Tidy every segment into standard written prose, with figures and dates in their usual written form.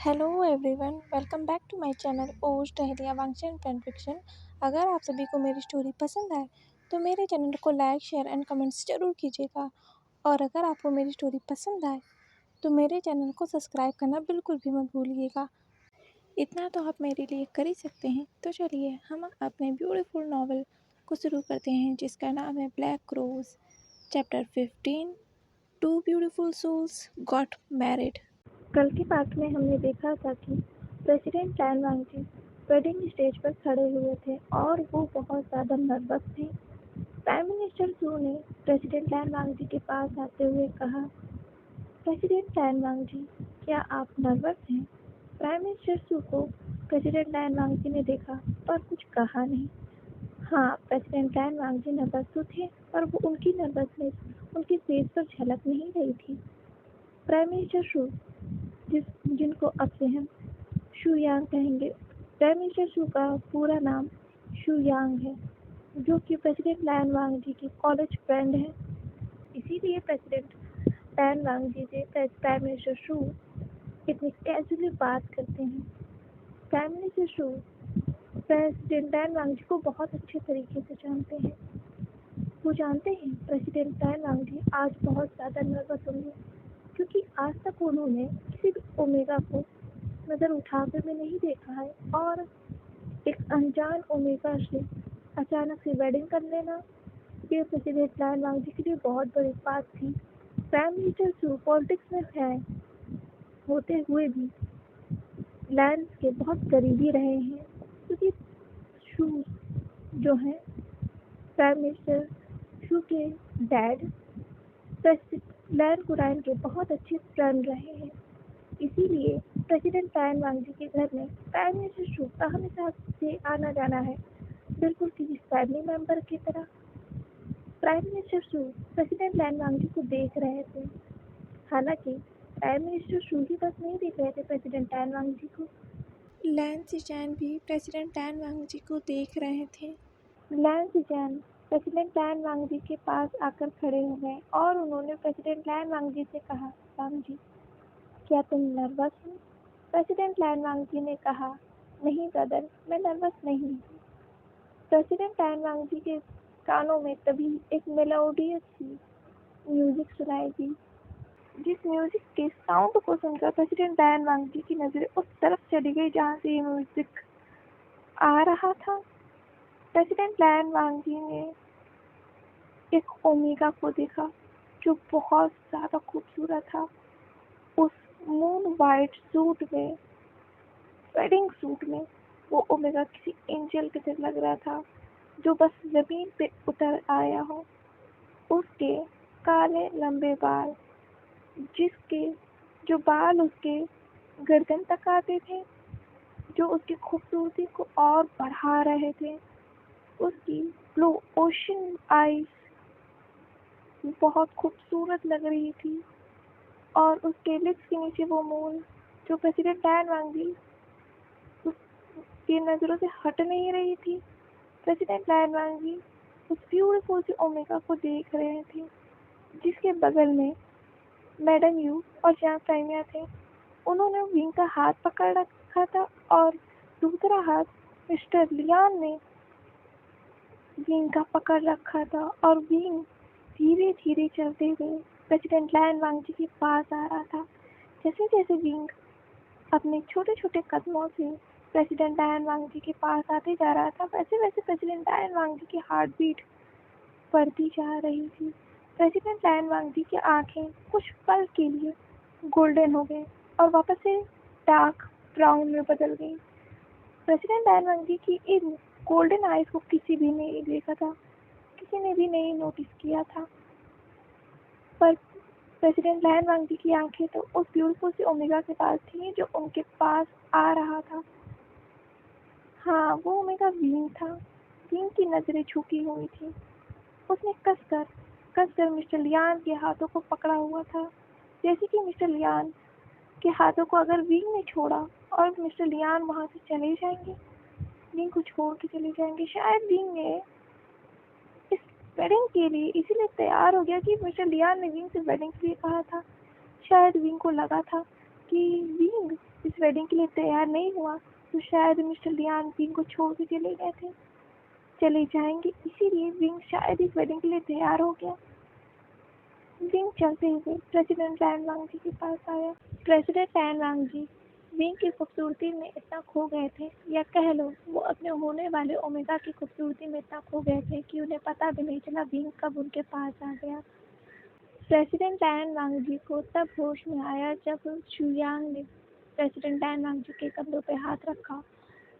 Hello everyone, welcome back to my channel ओज टहलिया वांगचन फैन फिक्शन। अगर आप सभी को मेरी स्टोरी पसंद आए तो मेरे चैनल को लाइक शेयर एंड कमेंट्स ज़रूर कीजिएगा। और अगर आपको मेरी स्टोरी पसंद आए तो मेरे चैनल को सब्सक्राइब करना बिल्कुल भी मत भूलिएगा। इतना तो आप मेरे लिए कर ही सकते हैं। तो चलिए हम अपने ब्यूटीफुल नॉवल को शुरू करते हैं, जिसका नाम है black rose, chapter 15। Two beautiful souls got married. कल के पार्ट में हमने देखा था कि प्रेसिडेंट टैन वांगजी वेडिंग स्टेज पर खड़े हुए थे और वो बहुत ज़्यादा नर्वस थे। प्राइम मिनिस्टर सू ने प्रेसिडेंट टैन वांगजी के पास आते हुए कहा, प्रेसिडेंट टैन वांगजी, क्या आप नर्वस हैं? प्राइम मिनिस्टर सू को प्रेसिडेंट टैन वांगजी ने देखा पर कुछ कहा नहीं। हाँ, प्रेसिडेंट टैन वांगजी नर्वस तो थे, पर वो उनकी नर्वसनेस उनके फेस पर झलक नहीं रही थी। प्राइम मिनिस्टर सू, जिनको अब से हम शू यांग कहेंगे। प्राइम मिनिस्टर शू का पूरा नाम शू यांग है, जो कि प्रेसिडेंट टैन वांगजी की कॉलेज फ्रेंड है। इसीलिए प्रेसिडेंट टैन वांगजी से प्राइम मिनिस्टर शू इतनी कैजुअली बात करते हैं। प्राइम मिनिस्टर शू प्रेसिडेंट टैन वांगजी को बहुत अच्छे तरीके से जानते हैं। वो जानते हैं प्रेसिडेंट टैन वांगजी आज बहुत ज़्यादा नर्वस होंगे, क्योंकि आज तक उन्होंने किसी भी ओमेगा को नज़र उठाकर भी नहीं देखा है, और एक अनजान ओमेगा से अचानक से वेडिंग कर लेना ये प्रेसिडेंट टैन वांगजी के लिए बहुत बड़ी बात थी। प्राइम मिनिस्टर शू पॉलिटिक्स में है होते हुए भी लैंड के बहुत करीबी रहे हैं, क्योंकि शू जो है प्राइम मिनिस्टर शू के डैड लैंड कुराइन के बहुत अच्छे फ्रेंड रहे हैं। इसीलिए प्रेसिडेंट टैन वांगजी के घर में प्राइम मिनिस्टर शू का हमेशा से आना जाना है, बिल्कुल किसी फैमिली मेंबर की तरह। प्राइम मिनिस्टर शू प्रेसिडेंट टैन वांगजी को देख रहे थे। हालांकि प्राइम मिनिस्टर शू ही बस नहीं देख रहे थे प्रेसिडेंट टैन वांगजी को, लैन सिचैन भी प्रेसिडेंट टैन वांगजी को देख रहे थे। लैन सिचैन प्रेसिडेंट टैन वांगजी के पास आकर खड़े हो गए और उन्होंने प्रेसिडेंट टैन वांगजी से कहा, वांगजी, क्या तुम नर्वस हो? प्रेसिडेंट टैन वांगजी ने कहा, नहीं ब्रदर, मैं नर्वस नहीं हूँ। प्रेसिडेंट टैन वांगजी के कानों में तभी एक मेलोडियस सी म्यूजिक सुनाई दी, जिस म्यूजिक के साउंड को सुनकर प्रेसिडेंट टैन वांगजी की नजरें उस तरफ चली गई जहाँ से ये म्यूजिक आ रहा था। प्रेसिडेंट टैन वांगजी ने एक ओमेगा को देखा, जो बहुत ज़्यादा खूबसूरत था। उस मून वाइट सूट में, वेडिंग सूट में, वो ओमेगा किसी एंजल की तरह लग रहा था, जो बस जमीन पे उतर आया हो। उसके काले लंबे बाल, जिसके जो बाल उसके गर्दन तक आते थे, जो उसकी खूबसूरती को और बढ़ा रहे थे। उसकी ब्लू ओशन आईज बहुत खूबसूरत लग रही थी, और उसके लिप्स के नीचे वो मूल, जो प्रेसिडेंट टैन वांगजी उसकी नज़रों से हट नहीं रही थी। प्रेसिडेंट टैन वांगजी उस ब्यूटीफुल सी ओमेगा को देख रहे थे, जिसके बगल में मैडम यू और चांग प्राइमिया थे। उन्होंने विंग का हाथ पकड़ रखा था और दूसरा हाथ मिस्टर लियान ने विंग का पकड़ रखा था, और विंग धीरे धीरे चलते हुए प्रेसिडेंट टैन वांगजी के पास आ रहा था। जैसे जैसे विंग अपने छोटे छोटे कदमों से प्रेसिडेंट टैन वांगजी के पास आते जा रहा था, वैसे वैसे प्रेसिडेंट टैन वांगजी की हार्ट बीट बढ़ती जा रही थी। प्रेसिडेंट टैन वांगजी की आंखें कुछ पल के लिए गोल्डन हो गई और वापस से डार्क ब्राउन में बदल गई। प्रेसिडेंट टैन वांगजी की इन गोल्डन आईज को किसी भी नहीं देखा था, किसी ने भी नहीं नोटिस किया था, पर प्रेसिडेंट टैन वांगजी की आंखें तो उस ब्यूटीफुल सी ओमेगा के पास थी, जो उनके पास आ रहा था। हाँ, वो ओमेगा विंग था। विंग की नजरें झुकी हुई थी। उसने कसकर मिस्टर लियान के हाथों को पकड़ा हुआ था, जैसे कि मिस्टर लियान के हाथों को अगर विंग ने छोड़ा और मिस्टर लियान वहाँ से चले जाएंगे, विंग को छोड़ के चले जाएंगे। शायद विंग ने इस वेडिंग के लिए इसीलिए तैयार हो गया कि मिस्टर लियान ने विंग से वेडिंग के लिए कहा था। शायद विंग को लगा था कि विंग इस वेडिंग के लिए तैयार नहीं हुआ तो शायद मिस्टर लियान विंग को छोड़ के चले जाएंगे, इसीलिए विंग शायद इस वेडिंग के लिए तैयार हो गया। विंग चलते हुए प्रेसिडेंट लैन वांग जी के पास आया। प्रेसिडेंट लैन वांग जी विंग की खूबसूरती में इतना खो गए थे, या कह लो वो अपने होने वाले ओमेगा की खूबसूरती में इतना खो गए थे कि उन्हें पता भी नहीं चला विंग कब उनके पास आ गया। प्रेसिडेंट लैन वांग जी को तब होश में आया जब शुयांग ने प्रेसिडेंट लैन वांग जी के कंधों पर हाथ रखा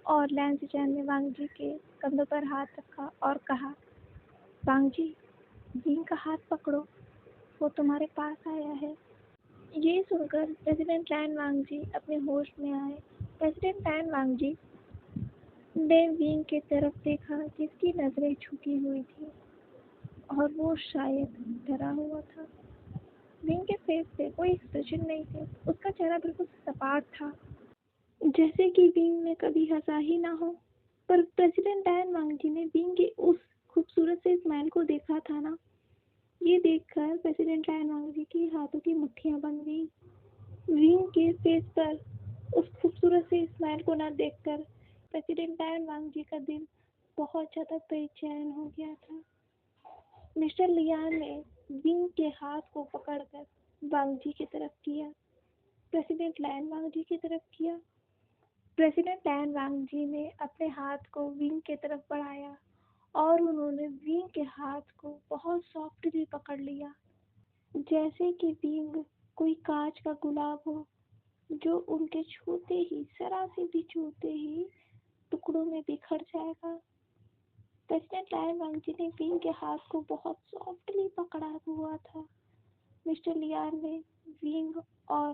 और लैन सिचैन ने वांग जी के कंधों पर हाथ रखा और कहा, वांग जी, विंग का हाथ पकड़ो, वो तुम्हारे पास आया है। ये सुनकर प्रेसिडेंट लैन वांग जी अपने होश में आए। प्रेसिडेंट लैन वांग जी ने विंग की तरफ देखा जिसकी नजरें झुकी हुई थी और वो शायद डरा हुआ था। विंग के फेस पे कोई एक्सप्रेशन नहीं थे, उसका चेहरा बिल्कुल सपाट था, जैसे कि विंग ने कभी हंसा ही ना हो। पर प्रेसिडेंट लैन वांग जी ने विंग के उस खूबसूरत से स्माइल को देखा था ना, ये देखकर प्रेसिडेंट लैन वांग जी की हाथों की मुट्ठियां बन गई। विंग के फेस पर उस खूबसूरत से स्माइल को न देखकर प्रेसिडेंट लैन वांग जी का दिल बहुत ज़्यादा बेचैन हो गया था। मिस्टर लियान ने विंग के हाथ को पकड़कर वांग जी की तरफ किया, प्रेसिडेंट लैन वांग जी की तरफ किया। प्रेसिडेंट लैन वांग जी ने अपने हाथ को विंग की तरफ बढ़ाया और उन्होंने विंग के हाथ को बहुत सॉफ्टली पकड़ लिया, जैसे कि विंग कोई कांच का गुलाब हो जो उनके छूते ही, जरा से भी छूते ही टुकड़ों में बिखर जाएगा। प्रेसिडेंट लैन वांग जी ने विंग के हाथ को बहुत सॉफ्टली पकड़ा हुआ था। मिस्टर लियान ने विंग और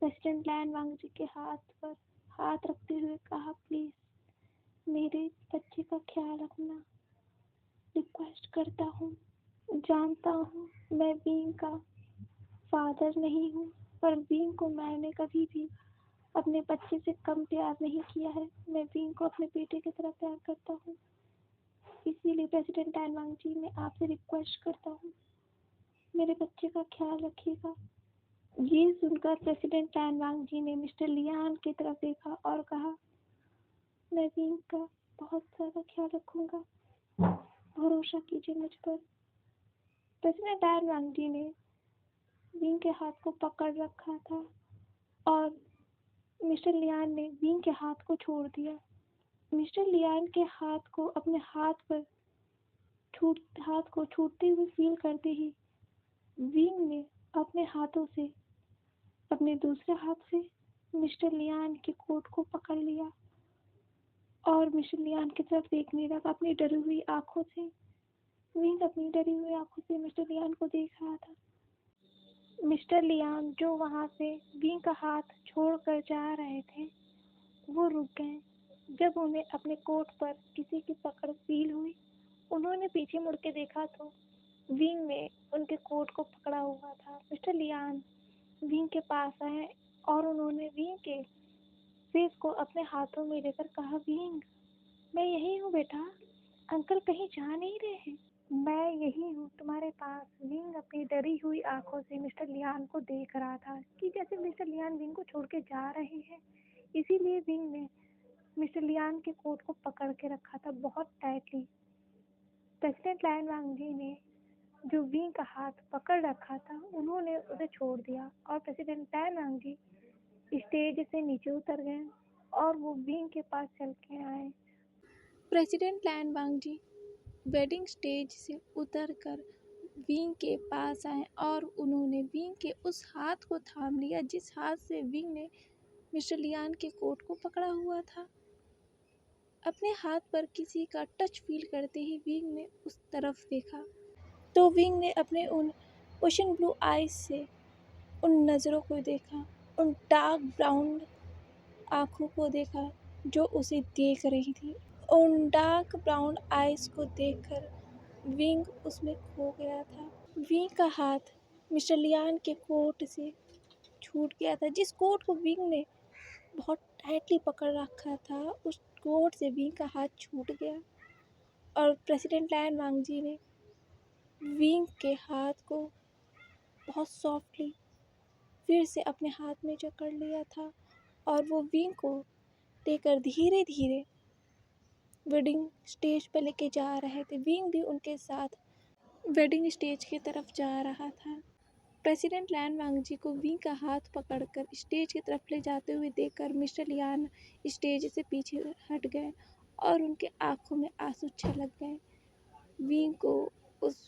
प्रेसिडेंट लैन वांग जी के हाथ पर हाथ रखते हुए कहा, प्लीज मेरे बच्चे का ख्याल रखना, रिक्वेस्ट करता हूँ। जानता हूँ मैं विंग का फादर नहीं हूँ, पर विंग को मैंने कभी भी अपने बच्चे से कम प्यार नहीं किया है। मैं विंग को अपने बेटे की तरह प्यार करता हूँ, इसीलिए प्रेसिडेंट लैन वांग जी मैं आपसे रिक्वेस्ट करता हूँ, मेरे बच्चे का ख्याल रखिएगा। ये सुनकर प्रेसिडेंट लैन वांग जी ने मिस्टर लियान की तरफ देखा और कहा, मैं विंग का बहुत ज़्यादा ख्याल रखूंगा, भरोसा कीजिए मुझ पर। प्रेसिडेंट लैन वांग जी ने विंग के हाथ को पकड़ रखा था और मिस्टर लियान ने विंग के हाथ को छोड़ दिया। मिस्टर लियान के हाथ को अपने हाथ को छूटते हुए फील करते ही विंग ने अपने हाथों से, अपने दूसरे हाथ से मिस्टर लियान के कोट को पकड़ लिया और मिस्टर लियान की तरफ देखने लगा अपनी डरी हुई आंखों से। विंग अपनी डरी हुई आंखों से मिस्टर लियान को देख रहा था। मिस्टर लियान जो वहां से विंग का हाथ छोड़कर जा रहे थे, वो रुक गए जब उन्हें अपने कोट पर किसी की पकड़ फील हुई। उन्होंने पीछे मुड़ के देखा तो विंग ने उनके कोट को पकड़ा हुआ था। मिस्टर लियान विंग के पास आए और उन्होंने विंग के फेस को अपने हाथों में लेकर कहा, विंग, मैं यही हूँ बेटा, अंकल कहीं जा नहीं रहे हैं, मैं यही हूँ तुम्हारे पास। विंग अपनी डरी हुई आंखों से मिस्टर लियान को देख रहा था कि जैसे मिस्टर लियान विंग को छोड़ के जा रहे हैं, इसीलिए विंग ने मिस्टर लियान के कोट को पकड़ के रखा था बहुत टाइटली। प्रेसिडेंट लैन वांग जी ने जो विंग का हाथ पकड़ रखा था, उन्होंने उसे छोड़ दिया और प्रेसिडेंट लैन वांग जी स्टेज से नीचे उतर गए और वो विंग के पास चल के आए। प्रेसिडेंट लैन वांग जी वेडिंग स्टेज से उतरकर विंग के पास आए और उन्होंने विंग के उस हाथ को थाम लिया जिस हाथ से विंग ने मिस्टर लियान के कोट को पकड़ा हुआ था। अपने हाथ पर किसी का टच फील करते ही विंग ने उस तरफ देखा तो विंग ने अपने उन ओशन ब्लू आईज से उन नज़रों को देखा, उन डार्क ब्राउन आँखों को देखा जो उसे देख रही थी। उन डार्क ब्राउन आइज को देखकर विंग उसमें खो गया था। विंग का हाथ मिस्टर लियान के कोट से छूट गया था, जिस कोट को विंग ने बहुत टाइटली पकड़ रखा था, उस कोट से विंग का हाथ छूट गया और प्रेसिडेंट लैन वांग जी ने विंग के हाथ को बहुत सॉफ्टली फिर से अपने हाथ में जकड़ लिया था और वो विंग को लेकर धीरे धीरे वेडिंग स्टेज पर लेके जा रहे थे। विंग भी उनके साथ वेडिंग स्टेज की तरफ जा रहा था। प्रेसिडेंट लैन वांगजी को विंग का हाथ पकड़कर स्टेज की तरफ ले जाते हुए देखकर मिस्टर लियान स्टेज से पीछे हट गए और उनके आंखों में आंसू छलक गए। विंग को उस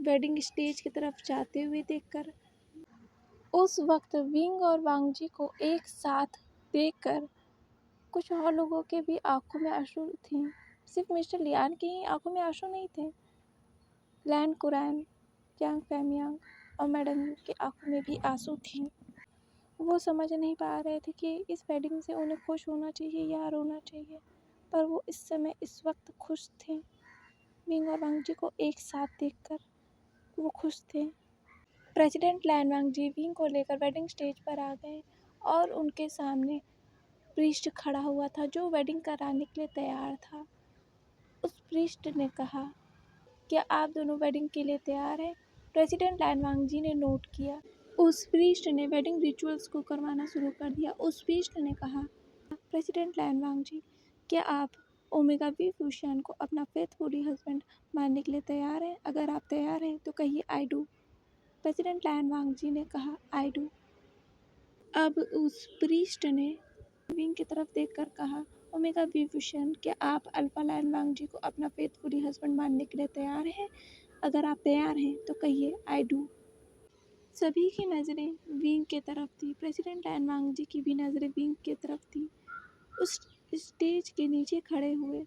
वेडिंग स्टेज की तरफ जाते हुए देखकर उस वक्त विंग और वांगजी को एक साथ देखकर कुछ और लोगों के भी आंखों में आंसू थे। सिर्फ मिस्टर लियान की ही आंखों में आंसू नहीं थे, लैन कुरैन, यांग फैमियांग और मैडम की आंखों में भी आंसू थे। वो समझ नहीं पा रहे थे कि इस वेडिंग से उन्हें खुश होना चाहिए या रोना चाहिए, पर वो इस समय इस वक्त खुश थे। विंग और वांगजी को एक साथ देखकर वो खुश थे। प्रेसिडेंट लैन वांगजी विंग को लेकर वेडिंग स्टेज पर आ गए और उनके सामने प्रीस्ट खड़ा हुआ था जो वेडिंग कराने के लिए तैयार था। उस प्रीस्ट ने कहा, क्या आप दोनों वेडिंग के लिए तैयार हैं? प्रेसिडेंट लैन वांगजी ने नोट किया। उस प्रीस्ट ने वेडिंग रिचुअल्स को करवाना शुरू कर दिया। उस प्रीस्ट ने कहा, प्रेसिडेंट लैन वांगजी, क्या आप ओमेगा वी फ्यूशन को अपना फेथफुली हस्बैंड मानने के लिए तैयार हैं? अगर आप तैयार हैं तो कहिए आई डू। प्रेसिडेंट लैन वांगजी ने कहा, आई डू। अब उस प्रीस्ट ने विंग की तरफ देखकर कहा, ओमेगा वी फ्यूशन, क्या आप अल्फा लैन वांगजी को अपना फेथफुली हस्बैंड मानने के लिए तैयार हैं? अगर आप तैयार हैं तो कहिए आई डू। सभी की नज़रें विंग की तरफ थी। प्रेसिडेंट लैन वांगजी की भी नज़रें विंग की तरफ थी। उस स्टेज के नीचे खड़े हुए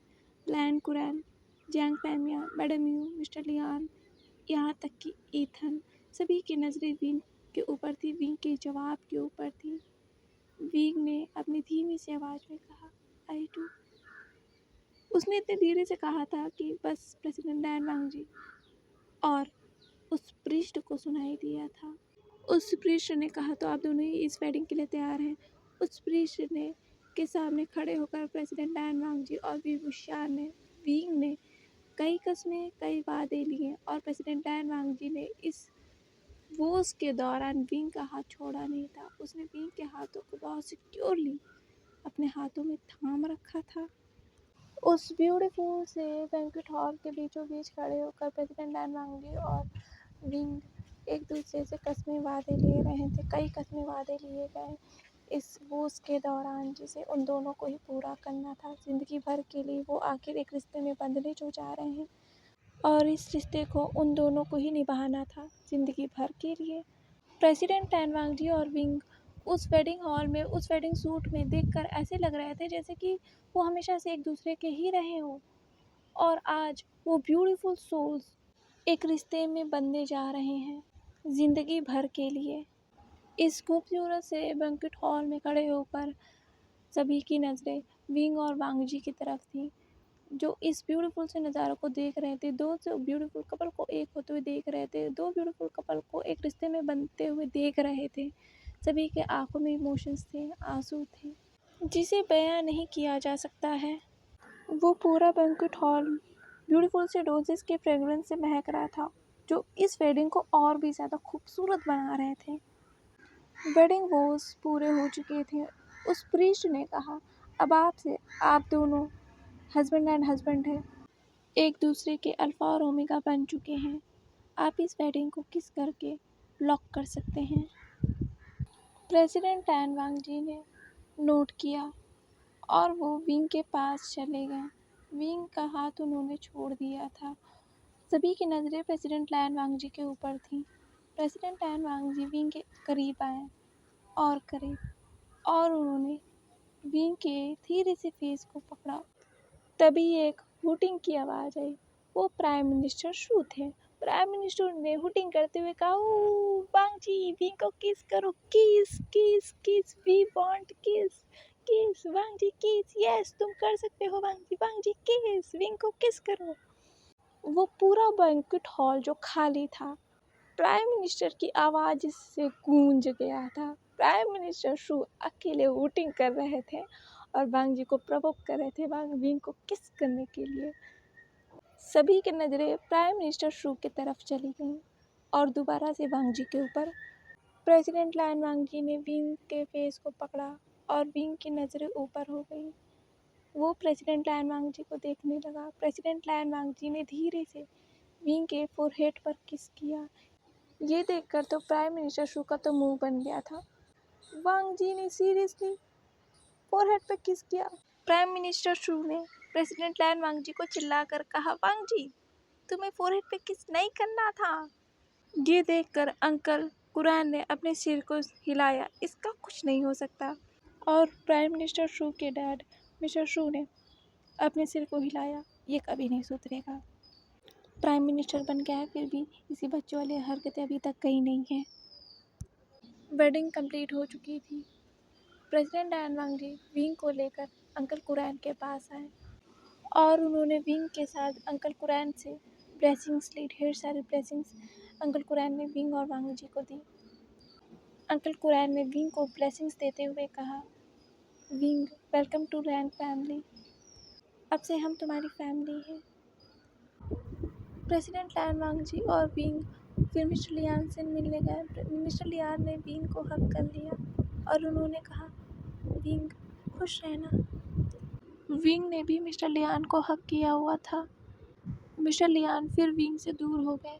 लैन कुरैन, जैंग फैमिया, मैडम यू, मिस्टर लियान, यहाँ तक कि ईथन, सभी की नज़रें विंग के ऊपर थी, विंग के जवाब के ऊपर थी। विंग ने अपनी धीमी सी आवाज़ में कहा, आई डू। उसने इतने धीरे से कहा था कि बस प्रेसिडेंट लैन वांगजी और उस प्रीस्ट को सुनाई दिया था। उस प्रीस्ट ने कहा, तो आप दोनों ही इस वेडिंग के लिए तैयार हैं? उस प्रीस्ट ने के सामने खड़े होकर प्रेसिडेंट लैन वांगजी और विंग ने कई कस्में, कई वादे लिए और प्रेसिडेंट लैन वांगजी ने इस वोज के दौरान विंग का हाथ छोड़ा नहीं था। उसने विंग के हाथों को बहुत सिक्योरली अपने हाथों में थाम रखा था। उस ब्यूटीफुल से बैंक्वेट हॉल के बीचों बीच खड़े होकर प्रेसिडेंट लैन वांगजी और विंग एक दूसरे से कस्में वादे ले रहे थे। कई कस्में वादे लिए गए इस वोज के दौरान, जिसे उन दोनों को ही पूरा करना था। ज़िंदगी भर के लिए वो आखिर एक रिश्ते में बंधने जो जा रहे हैं और इस रिश्ते को उन दोनों को ही निभाना था ज़िंदगी भर के लिए। प्रेसिडेंट लैन वांगजी और विंग उस वेडिंग हॉल में, उस वेडिंग सूट में देखकर ऐसे लग रहे थे जैसे कि वो हमेशा से एक दूसरे के ही रहे हों और आज वो ब्यूटीफुल सोल्स एक रिश्ते में बनने जा रहे हैं ज़िंदगी भर के लिए। इस खूबसूरत से बैंक्वेट हॉल में खड़े होकर सभी की नज़रें विंग और वांगजी की तरफ थी, जो इस ब्यूटीफुल से नज़ारों को देख रहे थे। दो ब्यूटीफुल कपल को एक होते हुए देख रहे थे, दो ब्यूटीफुल कपल को एक रिश्ते में बनते हुए देख रहे थे। सभी के आंखों में इमोशंस थे, आंसू थे, जिसे बयां नहीं किया जा सकता है। वो पूरा बैंक्वेट हॉल ब्यूटीफुल से रोजेस के फ्रेगरेंस से महक रहा था, जो इस वेडिंग को और भी ज़्यादा खूबसूरत बना रहे थे। वेडिंग वोज पूरे हो चुके थे। उस प्रीस्ट ने कहा, अब आपसे आप दोनों हस्बैंड एंड हस्बैंड हैं, एक दूसरे के अल्फ़ा और ओमेगा बन चुके हैं। आप इस वेडिंग को किस करके लॉक कर सकते हैं। प्रेसिडेंट लैन वांगजी ने नोट किया और वो विंग के पास चले गए। विंग का हाथ उन्होंने छोड़ दिया था। सभी की नज़रें प्रेसिडेंट लैन वांगजी के ऊपर थीं। प्रेसिडेंट लैन वांगजी विंग के करीब आए और करीब, और उन्होंने विंग के धीरे से फेस को पकड़ा। तभी एक हुटिंग की आवाज़ आई। वो प्राइम मिनिस्टर शू थे। प्राइम मिनिस्टर ने हुटिंग करते हुए कहा, ओ वांगजी, विंग को किस करो, किस किस किस, वी वांट किस किस, वांगजी किस, यस तुम कर सकते हो वांगजी, वांगजी किस, विंग को किस करो। वो पूरा बैंक्वेट हॉल जो खाली था, प्राइम मिनिस्टर की आवाज़ से गूंज गया था। प्राइम मिनिस्टर शू अकेले वोटिंग कर रहे थे और वांगजी को प्रवोक कर रहे थे विंग को किस करने के लिए। सभी की नज़रें प्राइम मिनिस्टर शू की तरफ चली गईं और दोबारा से वांगजी के ऊपर। प्रेसिडेंट लैन वांगजी ने विंग के फेस को पकड़ा और विंग की नज़रें ऊपर हो गई। वो प्रेसिडेंट लैन वांगजी को देखने लगा। प्रेसिडेंट लैन वांगजी ने धीरे से विंग के फोरहेड पर किस किया। ये देखकर तो प्राइम मिनिस्टर शू का तो मुंह बन गया था। वांगजी ने सीरियसली फोरहेड पर किस किया। प्राइम मिनिस्टर शू ने प्रेसिडेंट लैन वांगजी को चिल्लाकर कहा, वांगजी, तुम्हें फोरहेड पे किस नहीं करना था। ये देखकर अंकल कुरैन ने अपने सिर को हिलाया, इसका कुछ नहीं हो सकता। और प्राइम मिनिस्टर शू के डैड मिस्टर शू ने अपने सिर को हिलाया, ये कभी नहीं सुधरेगा। प्राइम मिनिस्टर बन गया है, फिर भी इसी बच्चों वाली हरकतें अभी तक कहीं नहीं है। वेडिंग कंप्लीट हो चुकी थी। प्रेसिडेंट लैन वांगजी विंग को लेकर अंकल कुरैन के पास आए और उन्होंने विंग के साथ अंकल कुरैन से ब्लेसिंग्स ली। ढेर सारी ब्लेसिंग्स अंकल कुरैन ने विंग और वांगजी को दी। अंकल कुरैन ने विंग को ब्लेसिंग्स देते हुए कहा, विंग, वेलकम टू लैन फैमिली। अब से हम तुम्हारी फैमिली हैं। प्रेसिडेंट लैन वांगजी और विंग फिर मिस्टर लियान से मिलने गए। मिस्टर लियान ने विंग को हग कर लिया और उन्होंने कहा, विंग, खुश रहना। विंग ने भी मिस्टर लियान को हक किया हुआ था। मिस्टर लियान फिर विंग से दूर हो गए।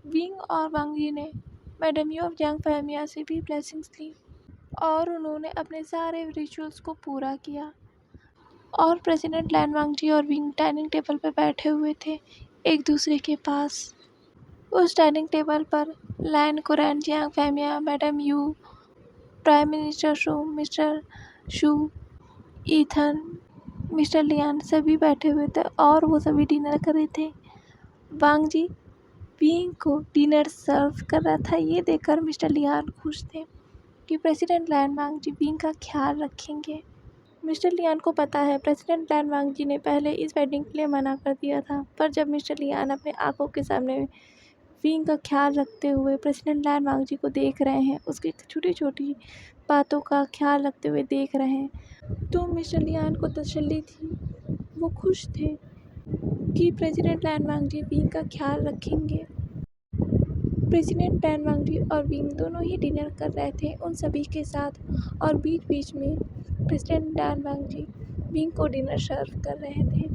विंग और वांगजी ने मैडम यू ऑफ जंग फहमिया से भी ब्लेसिंग्स ली और उन्होंने अपने सारे रिचुअल्स को पूरा किया। और प्रेसिडेंट लैन वांगजी और विंग डाइनिंग टेबल पर बैठे हुए थे एक दूसरे के पास। उस डाइनिंग टेबल पर लैन कुरैन, जंग फहमिया, मैडम यू, प्राइम मिनिस्टर शू, मिस्टर शू, ईथन, मिस्टर लियान सभी बैठे हुए थे और वो सभी डिनर कर रहे थे। वांगजी विंग को डिनर सर्व कर रहा था। ये देखकर मिस्टर लियान खुश थे कि प्रेसिडेंट लैन वांगजी विंग का ख्याल रखेंगे। मिस्टर लियान को पता है प्रेसिडेंट लैन वांगजी ने पहले इस वेडिंग के लिए मना कर दिया था, पर जब मिस्टर लियान अपने आंखों के सामने विंग का ख्याल रखते हुए प्रेसिडेंट लैन वांगजी को देख रहे हैं, उसकी छोटी छोटी बातों का ख्याल रखते हुए देख रहे हैं, तो मिस्टर लियान को तसल्ली थी। वो खुश थे कि प्रेसिडेंट लैन वांगजी विंग का ख्याल रखेंगे। प्रेसिडेंट लैन वांगजी और विंग दोनों ही डिनर कर रहे थे उन सभी के साथ और बीच बीच में प्रेसिडेंट लैन वांगजी विंग को डिनर सर्व कर रहे थे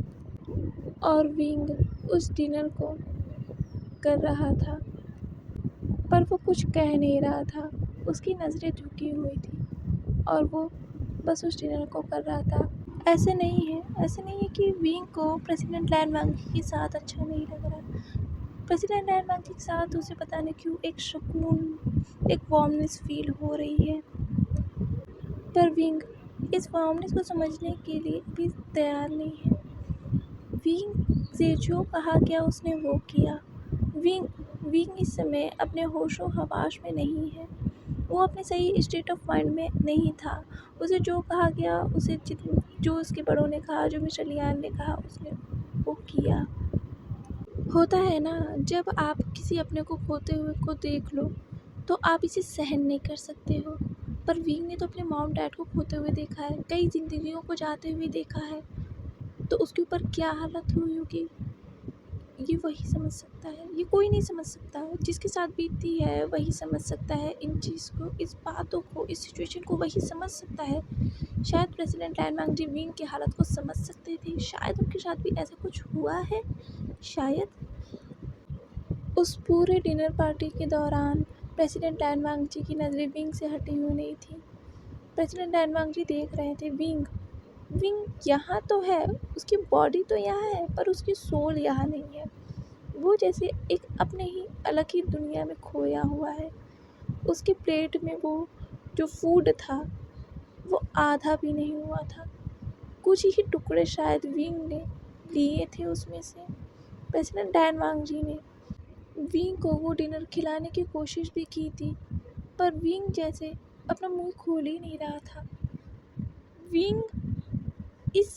और विंग उस डिनर को कर रहा था, पर वो कुछ कह नहीं रहा था। उसकी नज़रें झुकी हुई थी और वो बस उस डिनर को कर रहा था। ऐसे नहीं है कि विंग को प्रेसिडेंट लैन वांगजी के साथ अच्छा नहीं लग रहा। प्रेसिडेंट लैन वांगजी के साथ उसे पता नहीं क्यों एक सुकून, एक वार्मनेस फील हो रही है, पर विंग इस वार्मनेस को समझने के लिए भी तैयार नहीं है। विंग से जो कहा गया उसने वो किया। विंग इस समय अपने होशो हवास में नहीं है। वो अपने सही स्टेट ऑफ माइंड में नहीं था। उसे जो कहा गया, उसे जो उसके बड़ों ने कहा, जो मिस्टर लियान ने कहा, उसने वो किया। होता है ना, जब आप किसी अपने को खोते हुए को देख लो तो आप इसे सहन नहीं कर सकते हो, पर विंग ने तो अपने मॉम डैड को खोते हुए देखा है, कई ज़िंदगियों को जाते हुए देखा है, तो उसके ऊपर क्या हालत हुई होगी ये वही समझ सकता है। ये कोई नहीं समझ सकता। जिसके साथ बीतती है वही समझ सकता है इन चीज़ को, इस बातों को, इस सिचुएशन को वही समझ सकता है। शायद प्रेसिडेंट लैन वांगजी विंग की हालत को समझ सकते थे, शायद उनके साथ भी ऐसा कुछ हुआ है। शायद उस पूरे डिनर पार्टी के दौरान प्रेसिडेंट लैन वांगजी की नज़रें विंग से हटी हुई नहीं थी। प्रेसिडेंट लैन वांगजी देख रहे थे विंग यहाँ तो है, उसकी बॉडी तो यहाँ है, पर उसकी सोल यहाँ नहीं है। वो जैसे एक अपने ही अलग ही दुनिया में खोया हुआ है। उसकी प्लेट में वो जो फूड था वो आधा भी नहीं हुआ था, कुछ ही टुकड़े शायद विंग ने लिए थे उसमें से। प्रेसिडेंट लैन वांगजी ने विंग को वो डिनर खिलाने की कोशिश भी की थी, पर विंग जैसे अपना मुंह खोल ही नहीं रहा था। विंग इस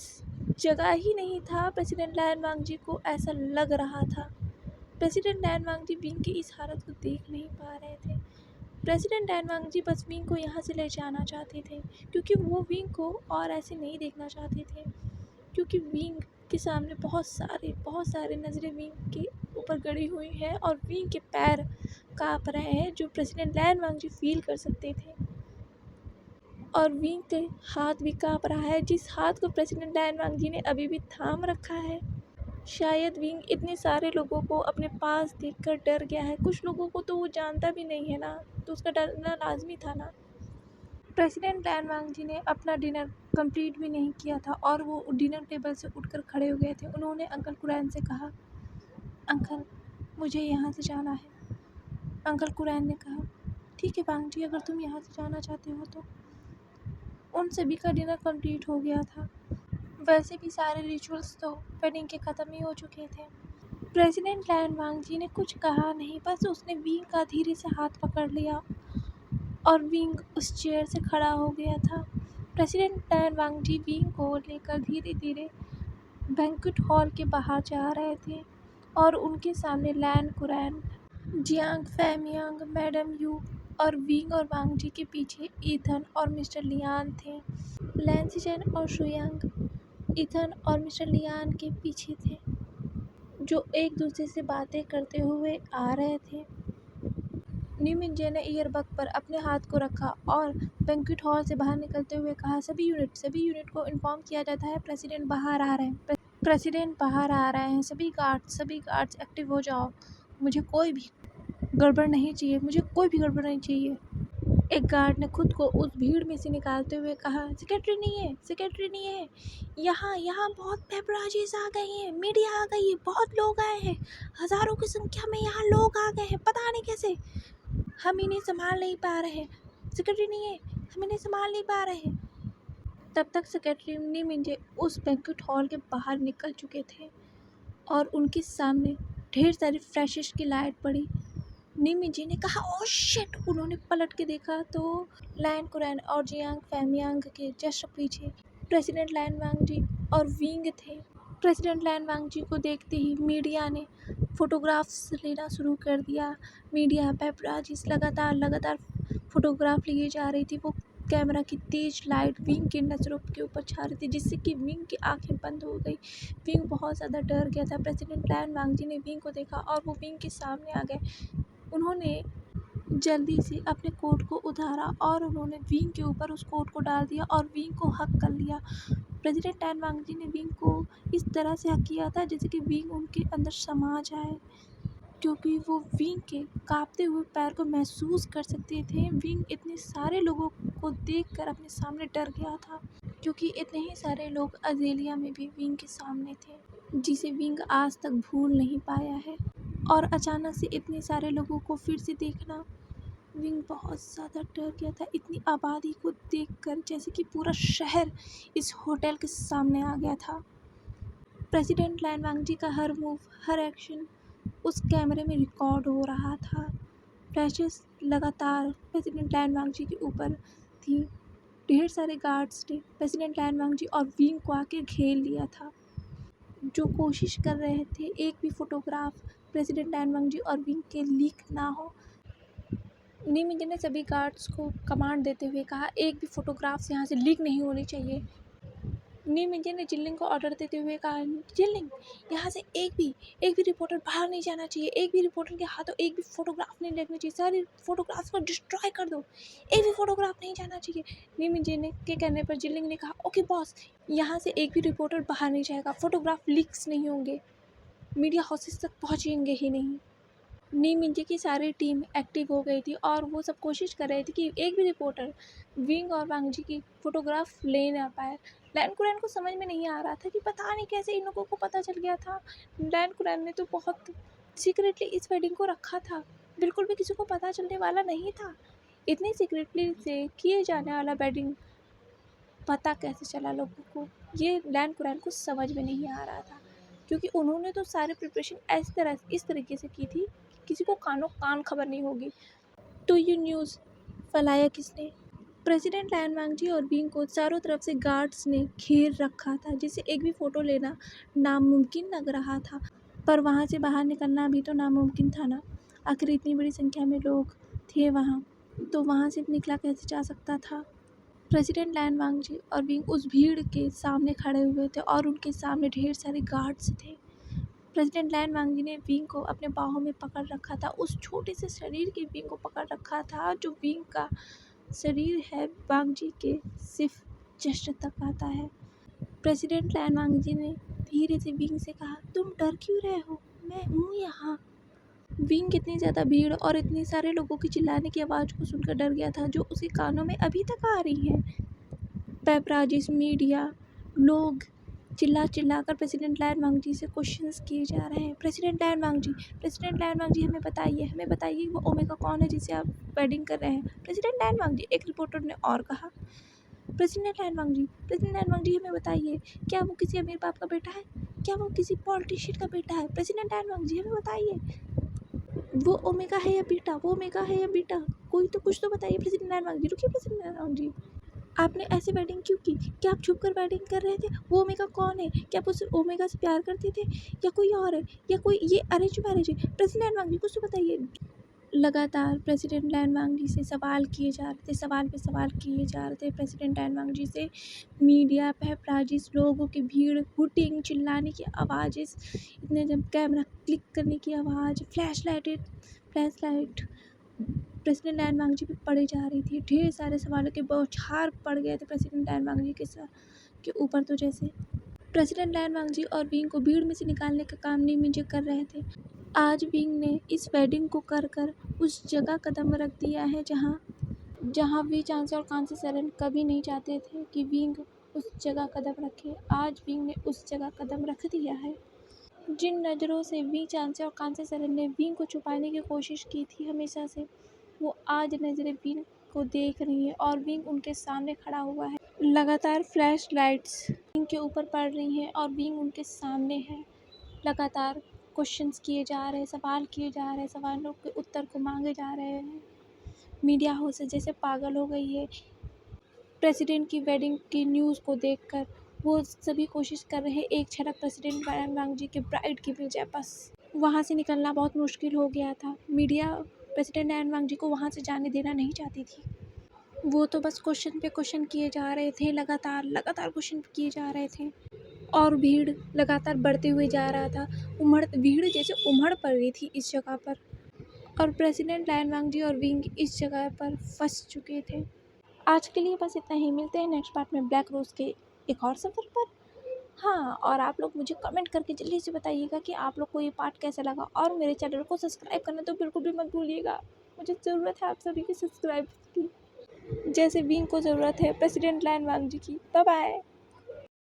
जगह ही नहीं था। प्रेसिडेंट लैन वांगजी को ऐसा लग रहा था। प्रेसिडेंट लैन वांगजी विंग की इस हालत को देख नहीं पा रहे थे। प्रेसिडेंट लैन वांगजी बस विंग को यहाँ से ले जाना चाहते थे, क्योंकि वो विंग को और ऐसे नहीं देखना चाहते थे, क्योंकि विंग के सामने बहुत सारे नज़रें विंग के ऊपर गड़ी हुई हैं और विंग के पैर काँप रहे हैं, जो प्रेसिडेंट लैन वांगजी फील कर सकते थे। और विंग के हाथ भी काँप रहा है, जिस हाथ को प्रेसिडेंट लैन वांगजी ने अभी भी थाम रखा है। शायद विंग इतने सारे लोगों को अपने पास देखकर डर गया है। कुछ लोगों को तो वो जानता भी नहीं है ना, तो उसका डरना लाज़मी था ना। प्रेसिडेंट लैन वांगजी ने अपना डिनर कंप्लीट भी नहीं किया था और वो डिनर टेबल से उठकर खड़े हो गए थे। उन्होंने अंकल कुरैन से कहा, अंकल मुझे यहाँ से जाना है। अंकल कुरैन ने कहा, ठीक है वांगजी, अगर तुम यहाँ से जाना चाहते हो तो। उन सभी का डिनर कंप्लीट हो गया था। वैसे भी सारे रिचुअल्स तो वेडिंग के ख़त्म ही हो चुके थे। प्रेसिडेंट लैन वांगजी ने कुछ कहा नहीं, बस उसने विंग का धीरे से हाथ पकड़ लिया और विंग उस चेयर से खड़ा हो गया था। प्रेसिडेंट लैन वांगजी विंग को लेकर धीरे धीरे बैंक्वेट हॉल के बाहर जा रहे थे और उनके सामने लैन कुरैन, जियांग फैमियांग, मैडम यू और विंग और वांगजी के पीछे ईथन और मिस्टर लियान थे। लैन सिचेन और शुयांग ईथन और मिस्टर लियान के पीछे थे, जो एक दूसरे से बातें करते हुए आ रहे थे। न्यूमिंजे ने ईयरबग पर अपने हाथ को रखा और बैंक्वेट हॉल से बाहर निकलते हुए कहा, सभी यूनिट को इन्फॉर्म किया जाता है, प्रेसिडेंट बाहर आ रहे हैं। प्रेसिडेंट बाहर आ रहे हैं। सभी गार्ड्स एक्टिव हो जाओ। मुझे कोई भी गड़बड़ नहीं चाहिए, मुझे कोई भी गड़बड़ नहीं चाहिए। एक गार्ड ने खुद को उस भीड़ में से निकालते हुए कहा, सेक्रेटरी नहीं है। यहाँ बहुत पेपराजीज आ गए हैं, मीडिया आ गई है, बहुत लोग आए हैं, हज़ारों की संख्या में यहाँ लोग आ गए हैं, पता नहीं कैसे। हम इन्हें संभाल नहीं पा रहे हैं। सेक्रेटरी नहीं है, हम इन्हें संभाल नहीं पा रहे हैं। तब तक सेक्रेटरी नीमिंजे उस बैंक्वेट हॉल के बाहर निकल चुके थे और उनके सामने ढेर सारी फ्लैशेस की लाइट पड़ी। नीमिंजे ने कहा, ओह शिट। उन्होंने पलट के देखा तो लैन कुरैन और जियांग फैमियांग के जस्ट पीछे प्रेसिडेंट लैन वांगजी और विंग थे। प्रेसिडेंट लैन वांगजी को देखते ही मीडिया ने फ़ोटोग्राफ्स लेना शुरू कर दिया। मीडिया पेपराजीज लगातार फ़ोटोग्राफ लिए जा रही थी। वो कैमरा की तेज लाइट विंग के नज़रों के ऊपर छा रही थी, जिससे कि विंग की आंखें बंद हो गई। विंग बहुत ज़्यादा डर गया था। प्रेसिडेंट लैन वांगजी ने विंग को देखा और वो विंग के सामने आ गए। उन्होंने जल्दी से अपने कोट को उतारा और उन्होंने विंग के ऊपर उस कोट को डाल दिया और विंग को हक कर लिया। प्रेसिडेंट लैन वांगजी ने विंग को इस तरह से हक किया था जैसे कि विंग उनके अंदर समा जाए, क्योंकि वो विंग के कांपते हुए पैर को महसूस कर सकते थे। विंग इतने सारे लोगों को देखकर अपने सामने डर गया था, क्योंकि इतने ही सारे लोग अज़ेलिया में भी विंग के सामने थे, जिसे विंग आज तक भूल नहीं पाया है। और अचानक से इतने सारे लोगों को फिर से देखना, विंग बहुत ज़्यादा डर गया था। इतनी आबादी को देखकर जैसे कि पूरा शहर इस होटल के सामने आ गया था। प्रेसिडेंट लैन वांगजी का हर मूव, हर एक्शन उस कैमरे में रिकॉर्ड हो रहा था। फ्लैशेस लगातार प्रेसिडेंट लैन वांगजी के ऊपर थी। ढेर सारे गार्ड्स ने प्रेसिडेंट लैन वांगजी और विंग को आके घेर लिया था, जो कोशिश कर रहे थे एक भी फ़ोटोग्राफ प्रेसिडेंट लैन वांगजी और विंग के लीक ना हो। नीमिंजे ने सभी गार्ड्स को कमांड देते हुए कहा, एक भी फ़ोटोग्राफ्स यहाँ से लीक नहीं होनी चाहिए। नीमिंजे ने जिनलिंग को ऑर्डर देते हुए कहा, जिनलिंग, यहाँ से एक भी रिपोर्टर बाहर नहीं जाना चाहिए। एक भी रिपोर्टर के हाथों एक भी फ़ोटोग्राफ नहीं लगनी चाहिए। सारे फ़ोटोग्राफ्स को डिस्ट्रॉय कर दो, एक भी फ़ोटोग्राफ नहीं जाना चाहिए। नीमिंजे ने के कहने पर जिनलिंग ने कहा, ओके बॉस, यहाँ से एक भी रिपोर्टर बाहर नहीं जाएगा, फ़ोटोग्राफ लीक्स नहीं होंगे, मीडिया हाउसेस तक पहुँचेंगे ही नहीं। नीमिंजे की सारी टीम एक्टिव हो गई थी और वो सब कोशिश कर रहे थे कि एक भी रिपोर्टर विंग और वांगजी की फ़ोटोग्राफ ले ना पाए। लैन कुरैन को समझ में नहीं आ रहा था कि पता नहीं कैसे इन लोगों को पता चल गया था। लैन कुरैन ने तो बहुत सीक्रेटली इस वेडिंग को रखा था, बिल्कुल भी किसी को पता चलने वाला नहीं था। इतनी सीक्रेटली से किए जाने वाला वेडिंग पता कैसे चला लोगों को, ये लैन कुरैन को समझ में नहीं आ रहा था, क्योंकि उन्होंने तो सारे प्रिपरेशन इस तरीके से की थी, किसी को कानों कान खबर नहीं होगी। तो ये न्यूज़ फैलाया किसने? प्रेसिडेंट लैन वांगजी और विंग को चारों तरफ से गार्ड्स ने घेर रखा था, जिससे एक भी फ़ोटो लेना नामुमकिन लग रहा था। पर वहाँ से बाहर निकलना भी तो नामुमकिन था ना। आखिर इतनी बड़ी संख्या में लोग थे वहाँ, तो वहाँ से निकला कैसे जा सकता था। प्रेसिडेंट लैन वांगजी और विंग उस भीड़ के सामने खड़े हुए थे और उनके सामने ढेर सारे गार्ड्स थे। प्रेसिडेंट लैन वांगजी ने विंग को अपने बाहों में पकड़ रखा था, उस छोटे से शरीर के विंग को पकड़ रखा था, जो विंग का शरीर है वांग जी के सिर्फ चेस्ट तक आता है। प्रेसिडेंट लैन वांग जी ने धीरे से विंग से कहा, तुम डर क्यों रहे हो, मैं हूँ यहाँ। विंग इतनी ज़्यादा भीड़ और इतने सारे लोगों की चिल्लाने की आवाज़ को सुनकर डर गया था जो उसके कानों में अभी तक आ रही है। पेपराजिस, मीडिया, लोग चिल्ला चिल्ला कर प्रेसिडेंट लैन वांग जी से क्वेश्चंस किए जा रहे हैं। प्रेसिडेंट लैन वांग जी, प्रेसिडेंट लैन वांग जी, हमें बताइए वो ओमेगा कौन है जिसे आप वेडिंग कर रहे हैं। प्रेसिडेंट लैन वांग जी, एक रिपोर्टर ने और कहा। प्रेसिडेंट लैन वांग जी, प्रेसिडेंट लैन वांग जी, हमें बताइए क्या वो किसी अमीर बाप का बेटा है, क्या वो किसी पॉलिटिशियन का बेटा है। प्रेसिडेंट लैन वांग जी, हमें बताइए वो ओमेगा है या बीटा, वो ओमेगा है या बीटा, कोई तो कुछ तो बताइए। प्रेसिडेंट लैन वांग जी, रुकिए प्रेसिडेंट लैन वांग जी, आपने ऐसे वेडिंग क्यों की, क्या आप छुप कर वेडिंग कर रहे थे, वो ओमेगा कौन है, क्या आप उस ओमेगा से प्यार करते थे या कोई और है, या कोई ये अरेंज मैरिज है। प्रेसिडेंट लैन वांग जी, कुछ तो बताइए। लगातार प्रेसिडेंट लैन वांग जी से सवाल किए जा रहे थे, सवाल पे सवाल किए जा रहे थे प्रेसिडेंट लैन वांग जी से। मीडिया, पेपराजिस, लोगों की भीड़, हुटिंग, चिल्लाने की आवाज़ें, इतने जब कैमरा क्लिक करने की आवाज़, फ्लैश लाइट प्रेसिडेंट लैन वांग जी पे पड़े जा रही थी। ढेर सारे सवालों के बौछार पड़ गए थे प्रेसिडेंट लैन वांग जी के ऊपर। तो जैसे प्रेसिडेंट लैन वांग जी और विंग को भीड़ में से निकालने का काम नीम जी कर रहे थे। आज विंग ने इस वेडिंग को कर उस जगह कदम रख दिया है जहाँ वी चांस और कांसी सरन कभी नहीं चाहते थे कि विंग उस जगह कदम रखे। आज विंग ने उस जगह कदम रख दिया है। जिन नज़रों से वी चांसे और कांसी सरन ने विंग को छुपाने की कोशिश की थी हमेशा से, वो आज नज़रें विंग को देख रही हैं और विंग उनके सामने खड़ा हुआ है। लगातार फ्लैश लाइट्स विंग के ऊपर पड़ रही हैं और विंग उनके सामने है। लगातार क्वेश्चंस किए जा रहे हैं, सवाल किए जा रहे हैं, सवालों के उत्तर को मांगे जा रहे हैं। मीडिया हाउस जैसे पागल हो गई है प्रेसिडेंट की वेडिंग की न्यूज़ को देखकर। वो सभी कोशिश कर रहे हैं एक झलक प्रेसिडेंट लैन वांग जी के ब्राइड की मिल जाए, बस वहाँ से निकलना बहुत मुश्किल हो गया था। मीडिया प्रेसिडेंट लैन वांग जी को वहाँ से जाने देना नहीं चाहती थी। वो तो बस क्वेश्चन पे क्वेश्चन किए जा रहे थे, लगातार क्वेश्चन किए जा रहे थे और भीड़ लगातार बढ़ते हुए जा रहा था। भीड़ जैसे उमड़ पड़ रही थी इस जगह पर और प्रेसिडेंट लैन वांग जी और विंग इस जगह पर फंस चुके थे। आज के लिए बस इतना ही, मिलते हैं नेक्स्ट पार्ट में ब्लैक रोज़ के एक और सफ़र पर। हाँ, और आप लोग मुझे कमेंट करके जल्दी से बताइएगा कि आप लोग को ये पार्ट कैसा लगा और मेरे चैनल को सब्सक्राइब करना तो बिल्कुल भी मत भूलिएगा। मुझे ज़रूरत है आप सभी की सब्सक्राइब की, जैसे विंग को ज़रूरत है प्रेसिडेंट लैन वांग जी की। Bye bye.